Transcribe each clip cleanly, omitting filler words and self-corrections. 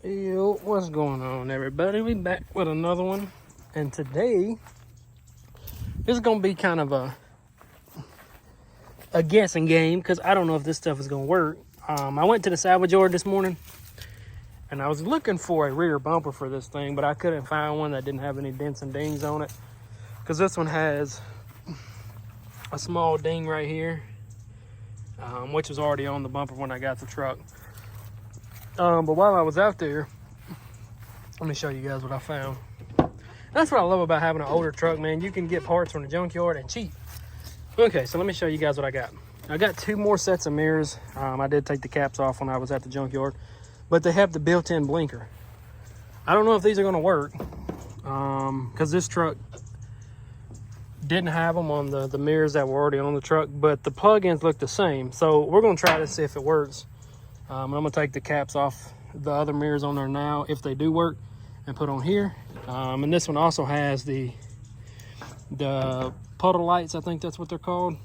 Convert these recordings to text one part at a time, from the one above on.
Yo, what's going on, everybody? We back with another one, and today this is gonna be kind of a guessing game because I don't know if this stuff is gonna work. I went to the salvage yard this morning, and I was looking for a rear bumper for this thing, but I couldn't find one that didn't have any dents and dings on it. Because this one has a small ding right here, which was already on the bumper when I got the truck. But while I was out there, let me show you guys what I found. That's what I love about having an older truck, man. You can get parts from the junkyard and cheap. Okay, so let me show you guys what I got. I got two more sets of mirrors. I did take the caps off when I was at the junkyard, but they have the built-in blinker. I don't know if these are gonna work, because this truck didn't have them on the mirrors that were already on the truck, but the plug-ins look the same. So we're gonna try to see if it works. I'm gonna take the caps off the other mirrors on there now, if they do work, and put on here. And this one also has the puddle lights, I think that's what they're called.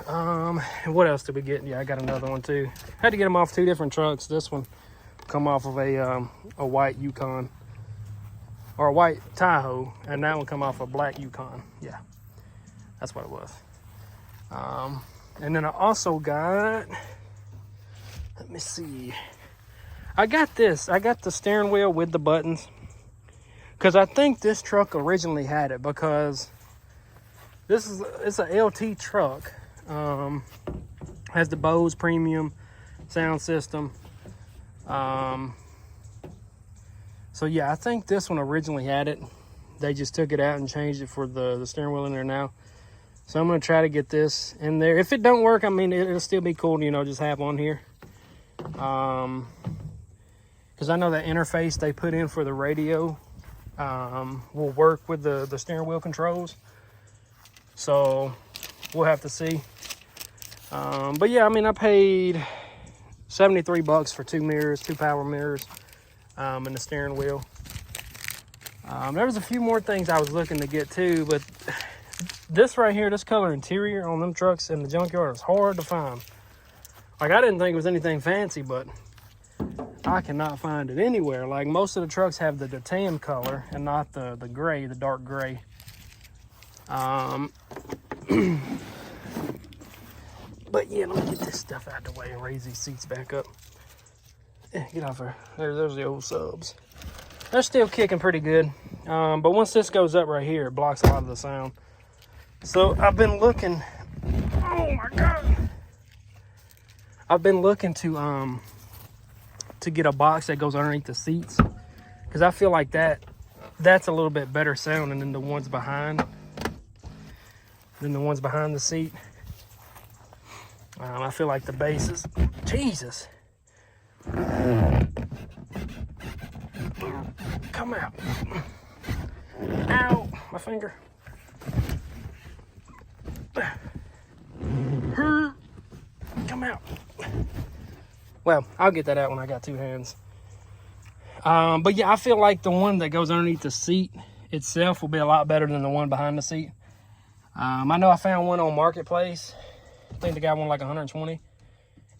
And what else did we get? Yeah, I got another one too. Had to get them off two different trucks. This one come off of a white Yukon, or a white Tahoe, and that one come off a black Yukon. Yeah, that's what it was. And then I also got, let me see, I got this. I got the steering wheel with the buttons, because I think this truck originally had it, because it's a LT truck. Has the Bose premium sound system. So yeah, I think this one originally had it. They just took it out and changed it for the steering wheel in there now. So I'm gonna try to get this in there. If it don't work, I mean, it'll still be cool to, you know, just have on here. Because I know that interface they put in for the radio will work with the steering wheel controls. So we'll have to see. But yeah, I mean, I paid $73 for two mirrors, two power mirrors, and the steering wheel. There was a few more things I was looking to get too, but this right here, this color interior on them trucks in the junkyard is hard to find. Like, I didn't think it was anything fancy, but I cannot find it anywhere. Like, most of the trucks have the tan color and not the gray, the dark gray. But yeah, let me get this stuff out of the way and raise these seats back up. Yeah, get off there. There's the old subs. They're still kicking pretty good. But once this goes up right here, it blocks a lot of the sound. So I've been looking, oh my God. I've been looking to get a box that goes underneath the seats, because I feel like that's a little bit better sounding than the ones behind the seat. I feel like the bass is, Jesus. Come out. Ow, my finger. Come out. Well, I'll get that out when I got two hands. But yeah, I feel like the one that goes underneath the seat itself will be a lot better than the one behind the seat. I know I found one on Marketplace. I think they got one like 120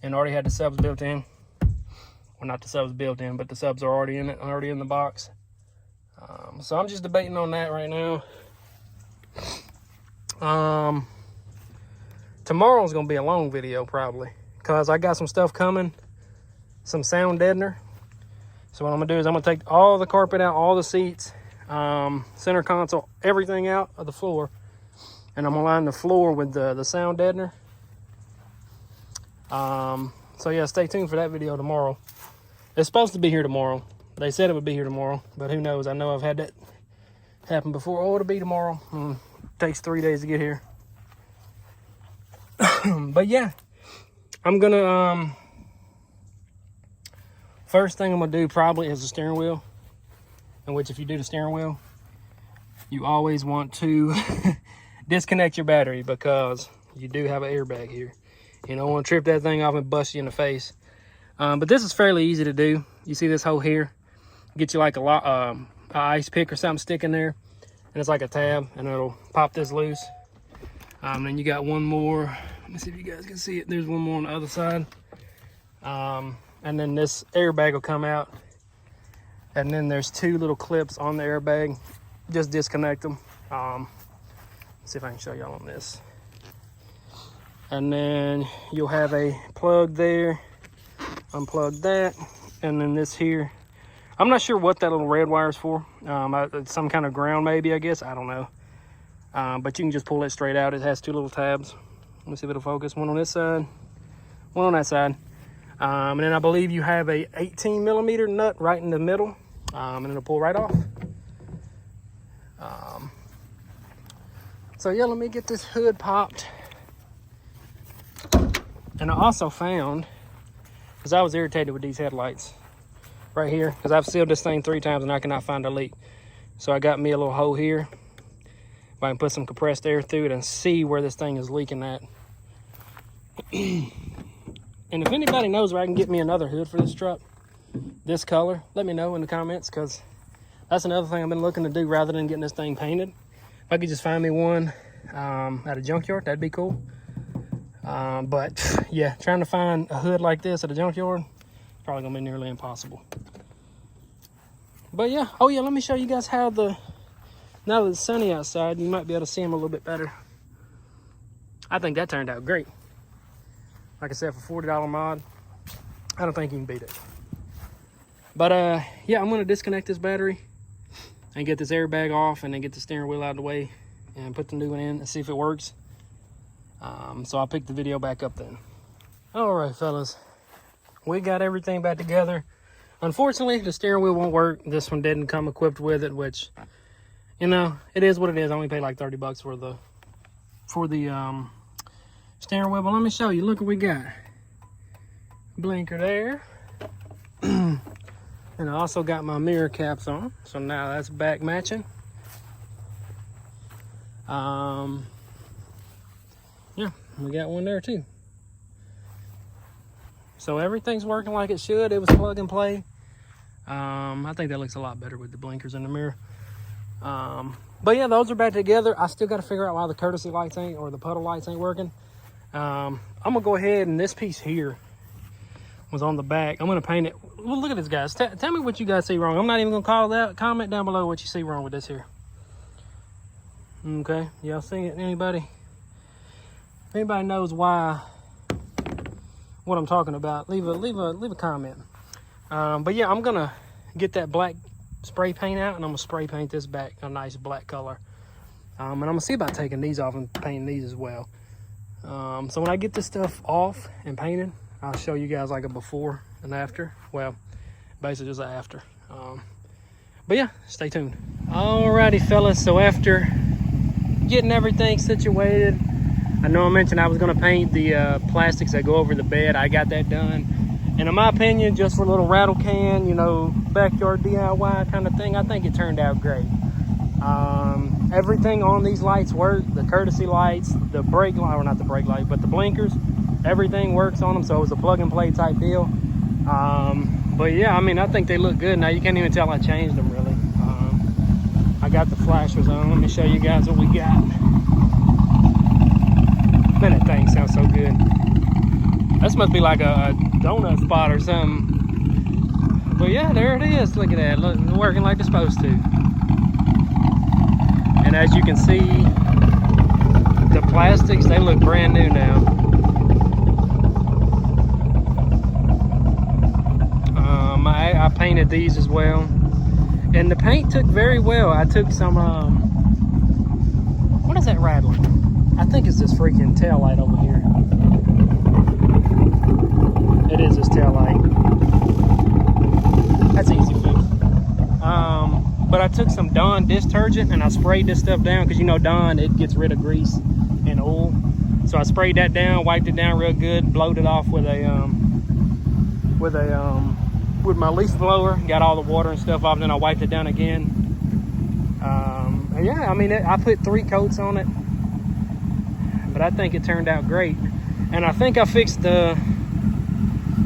and already had the subs built in. Well, not the subs built in, but the subs are already in it, already in the box. So I'm just debating on that right now. Tomorrow's gonna be a long video probably, because I got some stuff coming, some sound deadener. So what I'm gonna do is I'm gonna take all the carpet out, all the seats, center console, everything out of the floor, and I'm gonna line the floor with the sound deadener. So yeah, stay tuned for that video tomorrow. It's supposed to be here tomorrow. They said it would be here tomorrow, but who knows? I know I've had that happen before. Oh, it'll be tomorrow. It takes 3 days to get here. But yeah, I'm gonna, first thing I'm gonna do probably is the steering wheel, in which if you do the steering wheel, you always want to disconnect your battery, because you do have an airbag here. You don't want to trip that thing off and bust you in the face. But this is fairly easy to do. You see this hole here? Get you like a ice pick or something sticking there, and it's like a tab, and it'll pop this loose. Then you got one more. Let me see if you guys can see it. There's one more on the other side. and then this airbag will come out, and then there's 2 little clips on the airbag. Just disconnect them. Let's see if I can show y'all on this. And then you'll have a plug there. Unplug that, and then this here. I'm not sure what that little red wire is for. Some kind of ground maybe, I guess. I don't know. But you can just pull it straight out. It has 2 little tabs. Let me see if it'll focus. One on this side, one on that side. And then I believe you have a 18mm nut right in the middle, and it'll pull right off. So yeah, let me get this hood popped. And I also found, because I was irritated with these headlights right here, because I've sealed this thing 3 times and I cannot find a leak. So I got me a little hole here. If I can put some compressed air through it and see where this thing is leaking at. And if anybody knows where I can get me another hood for this truck, this color, let me know in the comments, because that's another thing I've been looking to do rather than getting this thing painted. If I could just find me one at a junkyard, that'd be cool. But yeah, trying to find a hood like this at a junkyard, probably gonna be nearly impossible. But yeah, oh yeah, let me show you guys how now that it's sunny outside, you might be able to see them a little bit better. I think that turned out great. Like I said, for $40 mod, I don't think you can beat it. But yeah, I'm gonna disconnect this battery and get this airbag off, and then get the steering wheel out of the way and put the new one in and see if it works. So I'll pick the video back up then. All right, fellas, we got everything back together. Unfortunately, the steering wheel won't work. This one didn't come equipped with it, which, you know, it is what it is. I only paid like 30 bucks for the steering wheel. But let me show you. Look what we got. Blinker there. And I also got my mirror caps on, so now that's back matching. Yeah, we got one there too. So everything's working like it should. It was plug and play. I think that looks a lot better with the blinkers in the mirror. But yeah, those are back together. I still got to figure out why the courtesy lights ain't, or the puddle lights ain't working. I'm gonna go ahead, and this piece here was on the back. I'm gonna paint it. Well, look at this, guys. Tell me what you guys see wrong. I'm not even gonna call that. Comment down below what you see wrong with this here. Okay, y'all see it? Anybody? If anybody knows why, what I'm talking about, leave a comment. But yeah, I'm gonna get that black spray paint out, and I'm gonna spray paint this back a nice black color. And I'm gonna see about taking these off and painting these as well. So when I get this stuff off and painted, I'll show you guys like a before and after. Well, basically just an after. But yeah, stay tuned. Alrighty, fellas. So after getting everything situated, I know I mentioned I was gonna paint the plastics that go over the bed. I got that done. And in my opinion, just for a little rattle can, you know, backyard DIY kind of thing, I think it turned out great. Everything on these lights work. The courtesy lights, the brake light, or not the brake light, but the blinkers, everything works on them. So it was a plug and play type deal. But yeah, I mean, I think they look good. Now you can't even tell I changed them really. I got the flashers on. Let me show you guys what we got. Man, that thing sounds so good. This must be like a donut spot or something. But yeah, there it is. Look at that. Look, it's working like it's supposed to. And as you can see, the plastics, they look brand new now. I painted these as well. And the paint took very well. I took some, what is that rattling? I think it's this freaking tail light over here. It is this tail light. That's easy fix. But I took some Dawn detergent and I sprayed this stuff down, because you know Dawn, it gets rid of grease and oil. So I sprayed that down, wiped it down real good, blowed it off with my leaf blower, got all the water and stuff off, and then I wiped it down again. And yeah, I mean, I put 3 coats on it, but I think it turned out great. And I think I fixed the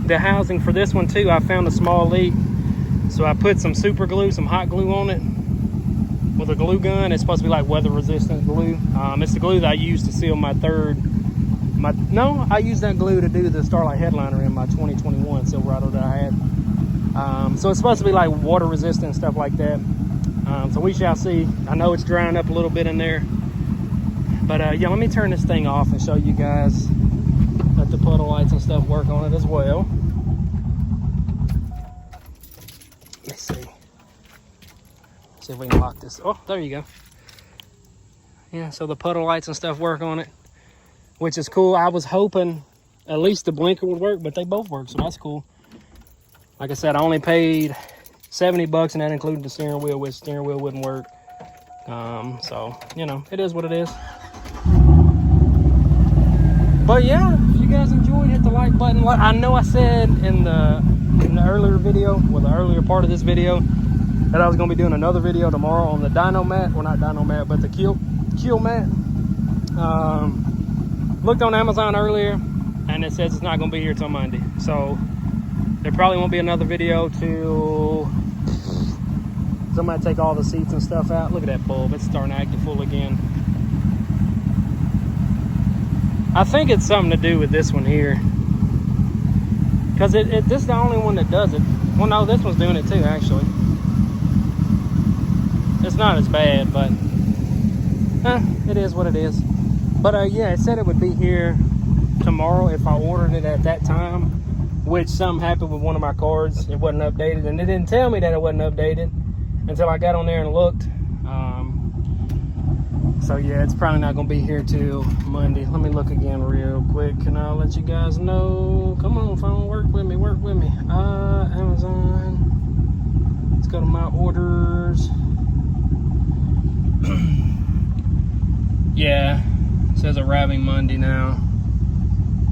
housing for this one too. I found a small leak, so I put some super glue, some hot glue on it with a glue gun. It's supposed to be like weather resistant glue. It's the glue that I used to seal my third No, I used that glue to do the Starlight headliner in my 2021 Silverado that I had. So it's supposed to be like water resistant and stuff like that. So we shall see. I know it's drying up a little bit in there. But yeah, let me turn this thing off and show you guys that the puddle lights and stuff work on it as well. Let's see. See if we can lock this. Oh, there you go. Yeah, so the puddle lights and stuff work on it, which is cool. I was hoping at least the blinker would work, but they both work, so that's cool. Like I said, I only paid $70, and that included the steering wheel, which steering wheel wouldn't work. So, you know, it is what it is. But yeah, if you guys enjoyed, hit the like button. I know I said in the earlier video, well, the earlier part of this video, that I was going to be doing another video tomorrow on the dyno mat. Well, not dyno mat, but the keel mat. Looked on Amazon earlier, and it says it's not going to be here till Monday. So there probably won't be another video till somebody take all the seats and stuff out. Look at that bulb. It's starting to act full again. I think it's something to do with this one here, because this is the only one that does it. Well, no, this one's doing it too, actually. It's not as bad, but it is what it is. But yeah, it said it would be here tomorrow if I ordered it at that time, which something happened with one of my cards. It wasn't updated, and it didn't tell me that it wasn't updated until I got on there and looked. So yeah, it's probably not gonna be here till Monday. Let me look again real quick and I'll let you guys know. Come on, phone, work with me, work with me. Amazon, let's go to my orders. Yeah, it says arriving Monday now.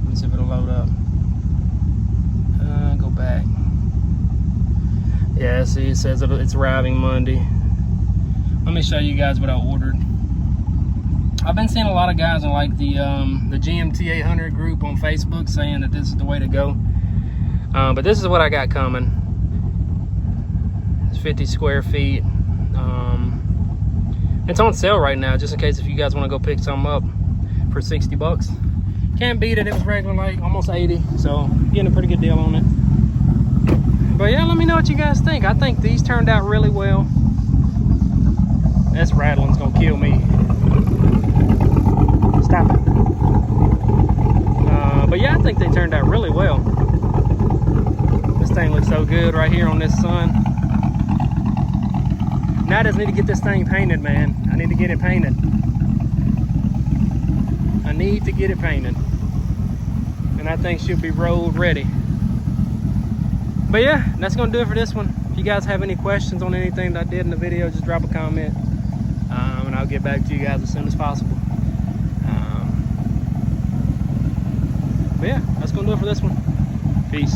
Let's see if it'll load up. Go back. Yeah, see, it says it's arriving Monday. Let me show you guys what I ordered. I've been seeing a lot of guys in like the GMT 800 group on Facebook saying that this is the way to go. But this is what I got coming. It's 50 square feet. It's on sale right now, just in case if you guys want to go pick some up for $60. Can't beat it. It was regular like almost 80, so getting a pretty good deal on it. But yeah, let me know what you guys think. I think these turned out really well. This rattling's gonna kill me. Stop it. But yeah, I think they turned out really well. This thing looks so good right here on this sun. Now I just need to get this thing painted, man. I need to get it painted. I need to get it painted. And that thing should be road ready. But yeah, that's gonna do it for this one. If you guys have any questions on anything that I did in the video, just drop a comment. And I'll get back to you guys as soon as possible. But yeah, that's gonna do it for this one. Peace.